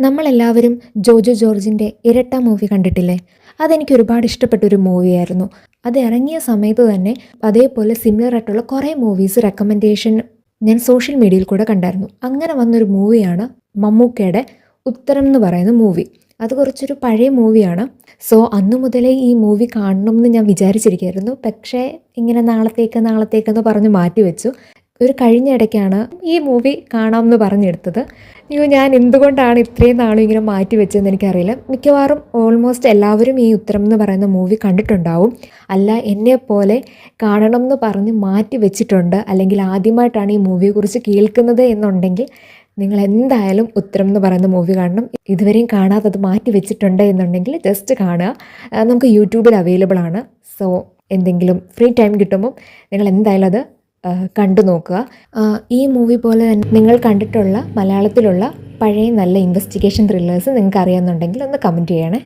നമ്മളെല്ലാവരും ജോജോ ജോർജിൻ്റെ ഇരട്ട മൂവി കണ്ടിട്ടില്ലേ? അതെനിക്ക് ഒരുപാട് ഇഷ്ടപ്പെട്ടൊരു മൂവിയായിരുന്നു. അത് ഇറങ്ങിയ സമയത്ത് തന്നെ അതേപോലെ സിമിലർ ആയിട്ടുള്ള കുറേ മൂവീസ് റെക്കമെൻഡേഷൻ ഞാൻ സോഷ്യൽ മീഡിയയിൽ കൂടെ കണ്ടായിരുന്നു. അങ്ങനെ വന്നൊരു മൂവിയാണ് മമ്മൂക്കയുടെ ഉത്തരം എന്ന് പറയുന്ന മൂവി. അത് കുറച്ചൊരു പഴയ മൂവിയാണ്. സോ അന്നു മുതലേ ഈ മൂവി കാണണം എന്ന് ഞാൻ വിചാരിച്ചിരിക്കുകയായിരുന്നു. പക്ഷേ ഇങ്ങനെ നാളത്തേക്കെന്ന് പറഞ്ഞ് മാറ്റിവെച്ചു. ഒരു കഴിഞ്ഞ ഇടയ്ക്കാണ് ഈ മൂവി കാണാമെന്ന് പറഞ്ഞെടുത്തത്. അയ്യോ, ഞാൻ എന്തുകൊണ്ടാണ് ഇത്രയും നാളും ഇങ്ങനെ മാറ്റി വെച്ചതെന്ന് എനിക്കറിയില്ല. മിക്കവാറും ഓൾമോസ്റ്റ് എല്ലാവരും ഈ ഉത്തരം എന്ന് പറയുന്ന മൂവി കണ്ടിട്ടുണ്ടാവും. അല്ല എന്നെപ്പോലെ കാണണം എന്ന് പറഞ്ഞ് മാറ്റി വെച്ചിട്ടുണ്ട്, അല്ലെങ്കിൽ ആദ്യമായിട്ടാണ് ഈ മൂവിയെക്കുറിച്ച് കേൾക്കുന്നത് എന്നുണ്ടെങ്കിൽ നിങ്ങൾ എന്തായാലും ഉത്തരം എന്ന് പറയുന്ന മൂവി കാണണം. ഇതുവരെയും കാണാത്തത് മാറ്റി വെച്ചിട്ടുണ്ട് എന്നുണ്ടെങ്കിൽ ജസ്റ്റ് കാണുക. നമുക്ക് യൂട്യൂബിൽ അവൈലബിൾ ആണ്. സോ എന്തെങ്കിലും ഫ്രീ ടൈം കിട്ടുമ്പോൾ നിങ്ങൾ എന്തായാലും അത് കണ്ടു നോക്കുക. ഈ മൂവി പോലെ തന്നെ നിങ്ങൾ കണ്ടിട്ടുള്ള മലയാളത്തിലുള്ള പഴയ നല്ല ഇൻവെസ്റ്റിഗേഷൻ ത്രില്ലേഴ്സ് നിങ്ങൾക്ക് അറിയാമെന്നുണ്ടെങ്കിൽ ഒന്ന് കമൻറ്റ് ചെയ്യണേ.